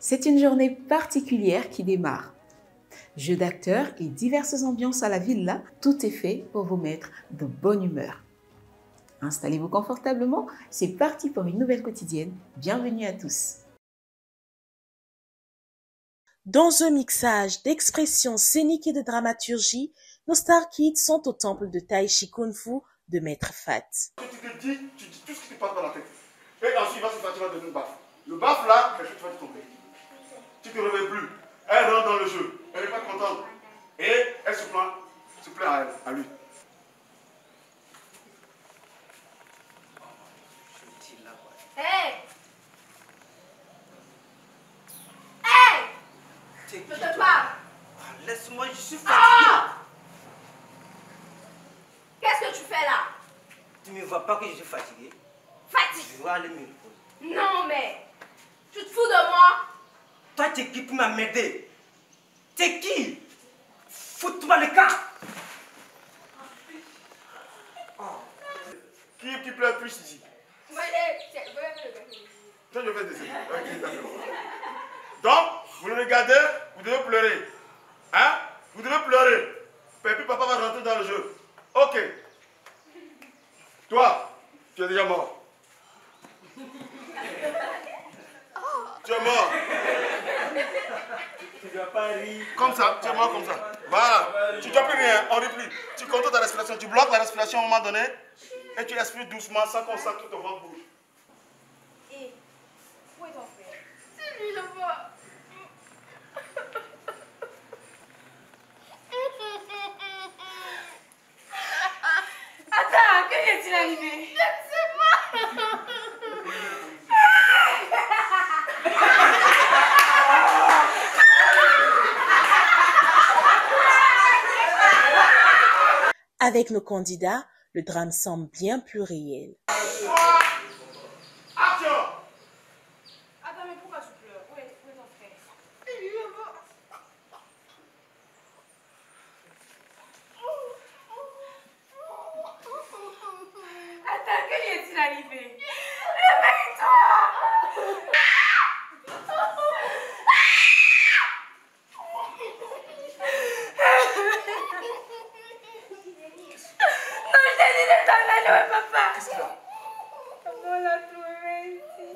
C'est une journée particulière qui démarre. Jeux d'acteurs et diverses ambiances à la villa, tout est fait pour vous mettre de bonne humeur. Installez-vous confortablement, c'est parti pour une nouvelle quotidienne. Bienvenue à tous. Dans un mixage d'expressions scéniques et de dramaturgie, nos Star Kids sont au temple de Tai Chi Kung Fu de Maître Fat. Tu te dis tout ce qui te passe par la tête. Et ensuite, tu vas donner une baffe. Le baffe là, tu vas te tomber. Tu ne te réveilles plus. Elle rentre dans le jeu. Elle n'est pas contente. Et elle se plaint à elle, à lui. Hey! Hey! Je te parle! Laisse-moi, je suis fatigué. Ah! Qu'est-ce que tu fais là? Tu ne me vois pas que je suis fatigué? Fatigué? Je vais aller me reposer. Non mais, tu te fous de moi? Toi, t'es qui pour m'emmerder? T'es qui? Foute-moi le camp! Qui pleure plus ici? Je vais descendre. Donc, vous le regardez, vous devez pleurer. Hein? Vous devez pleurer. Et puis papa va rentrer dans le jeu. Ok. Toi, tu es déjà mort. Tu es mort. Tu ne dois pas rire. Comme ça, tu es mort comme ça. Voilà. Tu ne dois plus rien, on ne rit plus. Tu contrôles ta respiration, tu bloques la respiration à un moment donné et tu respires doucement sans qu'on sente tout ton ventre bouge. Et, où est ton frère? C'est lui là-bas. Attends, que lui est-il arrivé? Je ne sais pas. Avec nos candidats, le drame semble bien plus réel. Action! Attends, mais pourquoi tu pleures? Où est ton frère? C'est lui là-bas. Attends, que lui est-il arrivé? Réveille-toi! Non, je t'ai dit de t'en aller, ouais, papa. Qu'est-ce qu'il a? Comment l'a trouvé ici?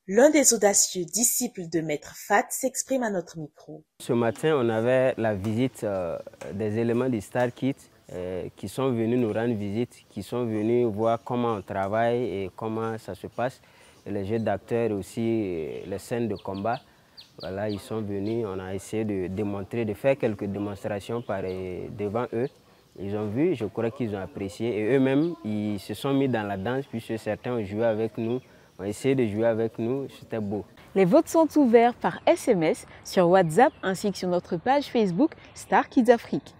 L'un des audacieux disciples de Maître Fat s'exprime à notre micro. Ce matin, on avait la visite des éléments du Star Kids qui sont venus nous rendre visite, qui sont venus voir comment on travaille et comment ça se passe. Et les jeux d'acteurs et aussi les scènes de combat. Voilà, ils sont venus, on a essayé de démontrer, de faire quelques démonstrations devant eux. Ils ont vu, je crois qu'ils ont apprécié et eux-mêmes, ils se sont mis dans la danse puisque certains ont joué avec nous, ont essayé de jouer avec nous, c'était beau. Les votes sont ouverts par SMS sur WhatsApp ainsi que sur notre page Facebook Star Kids Afrique.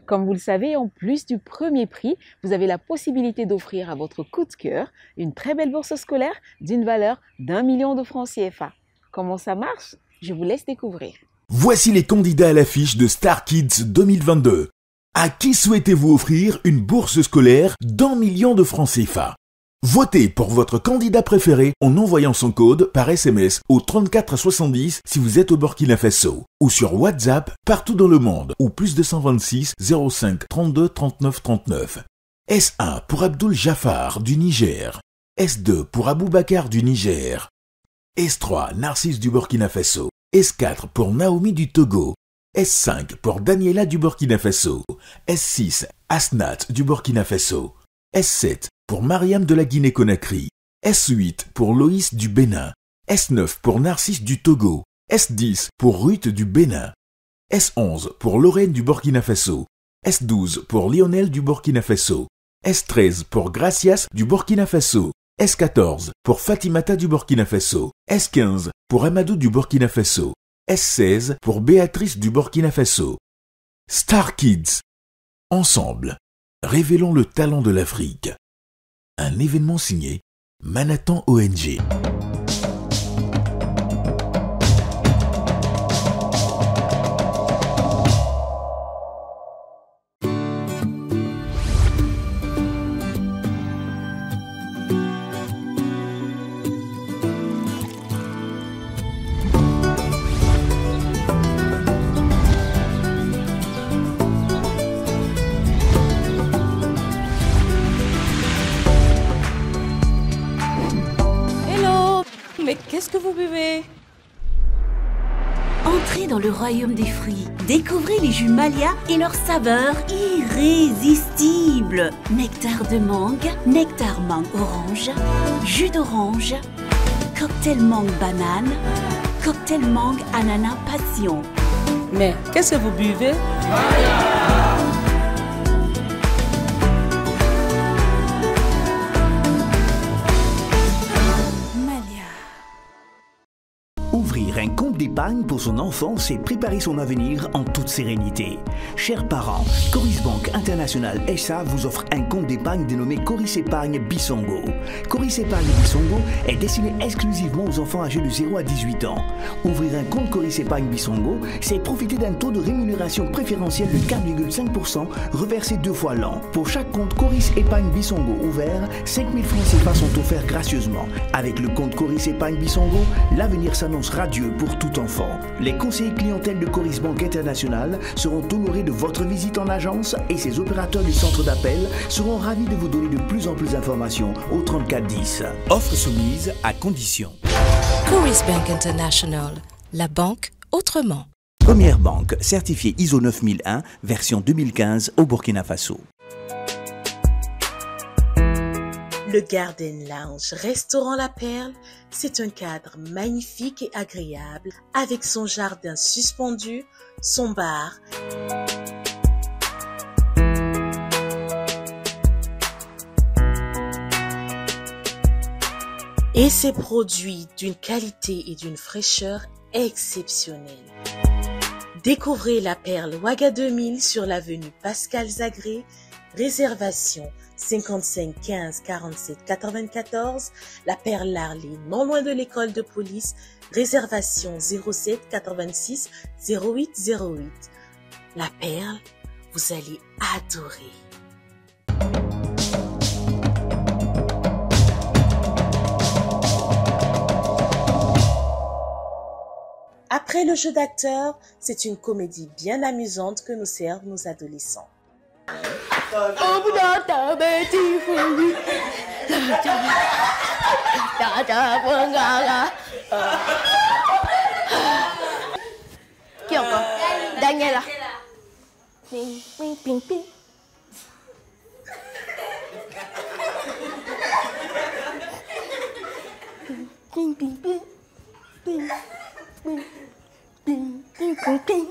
Comme vous le savez, en plus du premier prix, vous avez la possibilité d'offrir à votre coup de cœur une très belle bourse scolaire d'une valeur d'1 million de francs CFA. Comment ça marche? Je vous laisse découvrir. Voici les candidats à l'affiche de Star Kids 2022. À qui souhaitez-vous offrir une bourse scolaire d'1 million de francs CFA? Votez pour votre candidat préféré en envoyant son code par SMS au 34 70 si vous êtes au Burkina Faso ou sur WhatsApp partout dans le monde ou plus 226 05 32 39 39. S1 pour Abdul Jafar du Niger. S2 pour Aboubakar du Niger. S3 Narcisse du Burkina Faso. S4 pour Naomi du Togo. S5 pour Daniela du Burkina Faso. S6 Asnat du Burkina Faso. S7 pour Mariam de la Guinée-Conakry. S8 pour Loïs du Bénin. S9 pour Narcisse du Togo. S10 pour Ruth du Bénin. S11 pour Lorraine du Burkina Faso. S12 pour Lionel du Burkina Faso. S13 pour Gracias du Burkina Faso. S14 pour Fatimata du Burkina Faso. S15 pour Amadou du Burkina Faso. S16 pour Béatrice du Burkina Faso. Star Kids. Ensemble, révélons le talent de l'Afrique. Un événement signé Manhattan ONG. Mais qu'est-ce que vous buvez? Entrez dans le royaume des fruits. Découvrez les jus Malia et leur saveur irrésistible. Nectar de mangue, nectar mangue orange, jus d'orange, cocktail mangue banane, cocktail mangue ananas passion. Mais qu'est-ce que vous buvez? Ouvrir un compte d'épargne pour son enfant, c'est préparer son avenir en toute sérénité. Chers parents, Coris Banque International SA vous offre un compte d'épargne dénommé Coris Épargne Bisongo. Coris Épargne Bisongo est destiné exclusivement aux enfants âgés de 0 à 18 ans. Ouvrir un compte Coris Épargne Bisongo, c'est profiter d'un taux de rémunération préférentiel de 4,5% reversé 2 fois l'an. Pour chaque compte Coris Épargne Bisongo ouvert, 5 000 francs CFA sont offerts gracieusement. Avec le compte Coris Épargne Bisongo, l'avenir s'annonce radieux pour tout enfant. Les conseillers clientèle de Coris Banque International seront honorés de votre visite en agence et ces opérateurs du centre d'appel seront ravis de vous donner de plus en plus d'informations au 3410. Offre soumise à condition. Coris Bank International, la banque autrement. Première banque certifiée ISO 9001, version 2015 au Burkina Faso. Le Garden Lounge Restaurant La Perle, c'est un cadre magnifique et agréable avec son jardin suspendu, son bar et ses produits d'une qualité et d'une fraîcheur exceptionnelle. Découvrez La Perle Ouaga 2000 sur l'avenue Pascal Zagré. Réservation 55 15 47 94, La Perle Larley, non loin de l'école de police. Réservation 07 86 08 08. La Perle, vous allez adorer. Après le jeu d'acteur, c'est une comédie bien amusante que nous servent nos adolescents. Qui encore? Daniela. Ping, ping, ping, ping. Ping, ping, ping. Ping, ping, ping, ping, ping, ping.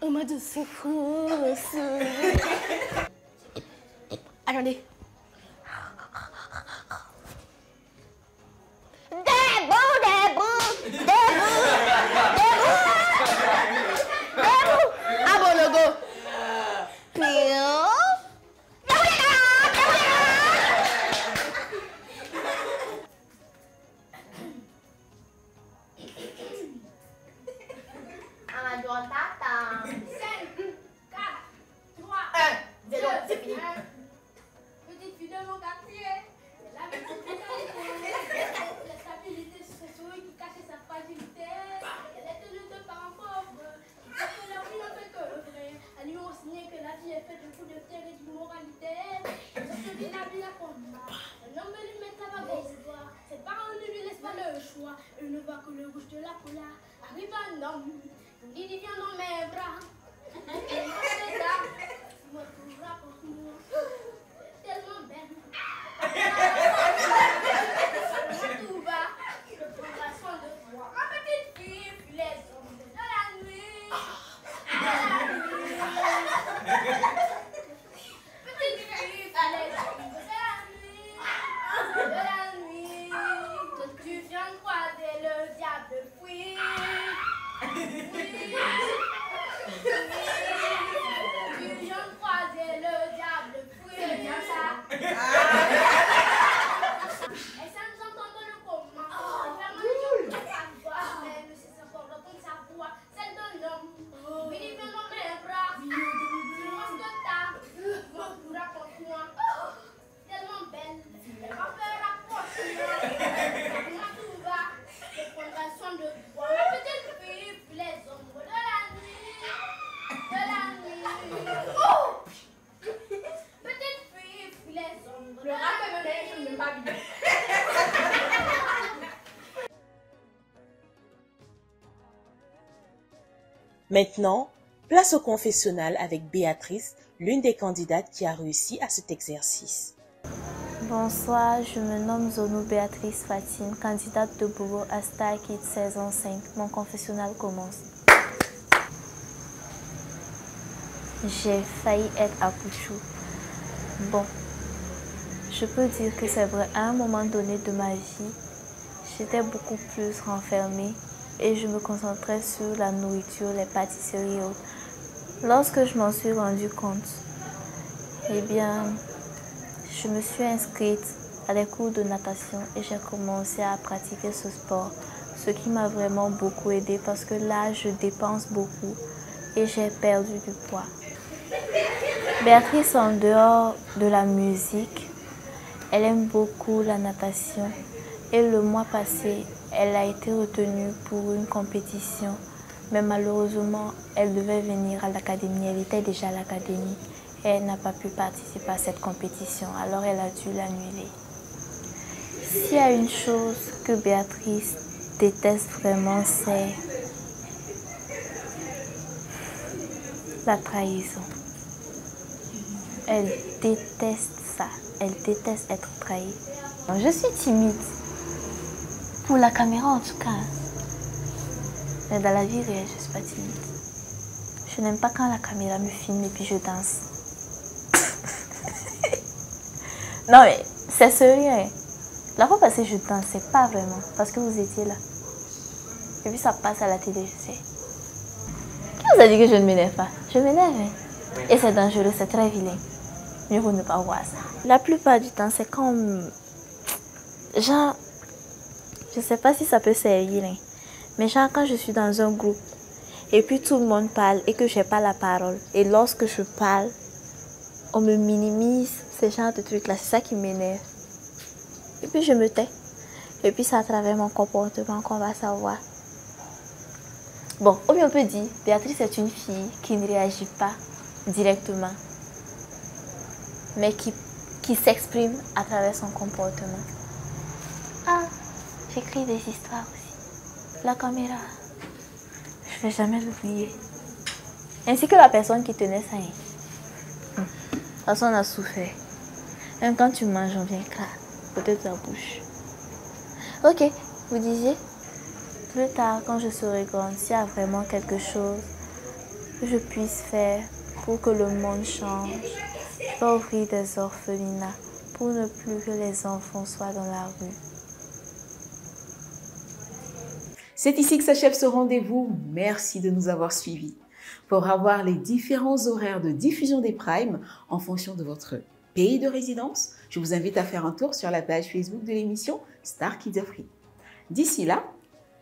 On m'a dit c'est fausse. Attendez. Debout. Ah bon logo. vois que le rouge de la cola arrive un homme. Il vient dans mes bras. Et moi, c'est ça. Me trouvera pour moi. Tellement belle. Moi, tout va. Je prendrai soin de toi. Ma petite fille, puis les hommes de la nuit. De la nuit. Petite fille, puis les hommes de la nuit. De la nuit. Que tu viens croiser le diable, fuit. Tu viens croiser le diable, fuit. C'est bien ça. Et ça nous entend dans le coma. Vraiment, je ne peux pas voir. Mais le c'est encore comme sa voix, celle d'un homme. Oui, il vient dans mes bras. Tu manges de ta. Moi, tout raconte-moi. Tellement belle. Elle m'a fait rapprocher-moi. Moi, tout va. Je prendrai soin de toi. Ma petite fille, puis les ombres de la nuit. De la nuit. Oh! Petite fille, puis les ombres de la nuit. Je ne vais pas bien. Maintenant, place au confessionnal avec Béatrice, l'une des candidates qui a réussi à cet exercice. Bonsoir, je me nomme Zonou Béatrice Fatine, candidate de Bourreau à Star Kids saison 5. Mon confessionnal commence. J'ai failli être à Pouchou. Bon, je peux dire que c'est vrai, à un moment donné de ma vie, j'étais beaucoup plus renfermée et je me concentrais sur la nourriture, les pâtisseries et autres. Lorsque je m'en suis rendu compte, eh bien, je me suis inscrite à des cours de natation et j'ai commencé à pratiquer ce sport, ce qui m'a vraiment beaucoup aidé parce que là, je dépense beaucoup et j'ai perdu du poids. Béatrice, en dehors de la musique, elle aime beaucoup la natation et le mois passé, elle a été retenue pour une compétition, mais malheureusement, elle devait venir à l'académie, elle était déjà à l'académie. Et elle n'a pas pu participer à cette compétition, alors elle a dû l'annuler. S'il y a une chose que Béatrice déteste vraiment, c'est la trahison. Elle déteste ça, elle déteste être trahie. Je suis timide, pour la caméra en tout cas, mais dans la vie réelle, je ne suis pas timide. Je n'aime pas quand la caméra me filme et puis je danse. Non mais c'est sérieux. La fois passée je dansais pas vraiment parce que vous étiez là. Et puis ça passe à la télé, je sais. Qui vous a dit que je ne m'énerve pas? Je m'énerve. Hein? Et c'est dangereux, c'est très vilain. Mieux vaut ne pas voir ça. La plupart du temps c'est quand... Genre... Je sais pas si ça peut servir. Hein? Mais genre quand je suis dans un groupe et puis tout le monde parle et que j'ai pas la parole. Et lorsque je parle, on me minimise. Ce genre de trucs là, c'est ça qui m'énerve. Et puis je me tais. Et puis c'est à travers mon comportement qu'on va savoir. Bon, ou bien on peut dire, Béatrice est une fille qui ne réagit pas directement, mais qui s'exprime à travers son comportement. Ah, j'écris des histoires aussi. La caméra, je ne vais jamais l'oublier. Ainsi que la personne qui tenait ça. De toute façon, on a souffert. Même quand tu manges, on vient clair. Peut-être ta bouche. Ok, vous disiez, plus tard, quand je serai grande, s'il y a vraiment quelque chose que je puisse faire pour que le monde change, je vais ouvrir des orphelinats pour ne plus que les enfants soient dans la rue. C'est ici que s'achève ce rendez-vous. Merci de nous avoir suivis. Pour avoir les différents horaires de diffusion des primes en fonction de votre pays de résidence, je vous invite à faire un tour sur la page Facebook de l'émission Star Kids Afrique. D'ici là,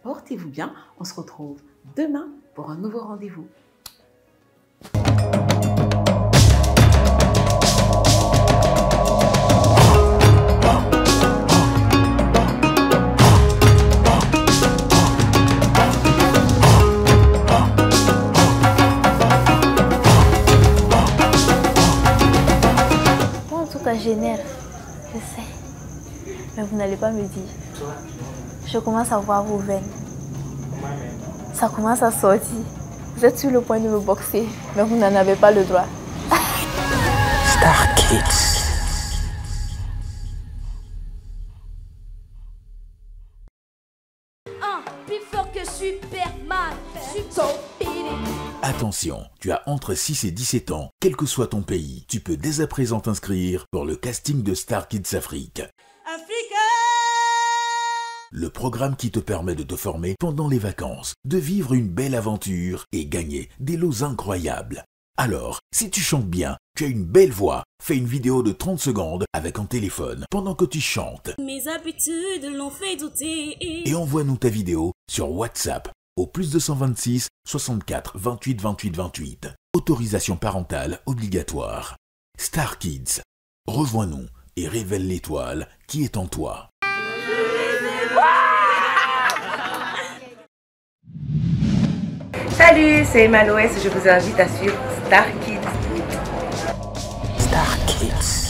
portez-vous bien. On se retrouve demain pour un nouveau rendez-vous. J'énerve, je sais, mais vous n'allez pas me dire. Je commence à voir vos veines. Ça commence à sortir. Vous êtes sur le point de me boxer, mais vous n'en avez pas le droit. Star Kids. Plus fort que Superman. Attention, tu as entre 6 et 17 ans, quel que soit ton pays, tu peux dès à présent t'inscrire pour le casting de Star Kids Afrique. Le programme qui te permet de te former pendant les vacances, de vivre une belle aventure et gagner des lots incroyables. Alors, si tu chantes bien, tu as une belle voix, fais une vidéo de 30 secondes avec un téléphone pendant que tu chantes. Mes habitudes l'ont fait douter. Et envoie-nous ta vidéo sur WhatsApp au +226 64 28 28 28. Autorisation parentale obligatoire. Star Kids, rejoins-nous et révèle l'étoile qui est en toi. Salut, c'est Emma Loès, je vous invite à suivre Star Kids. Star Kids.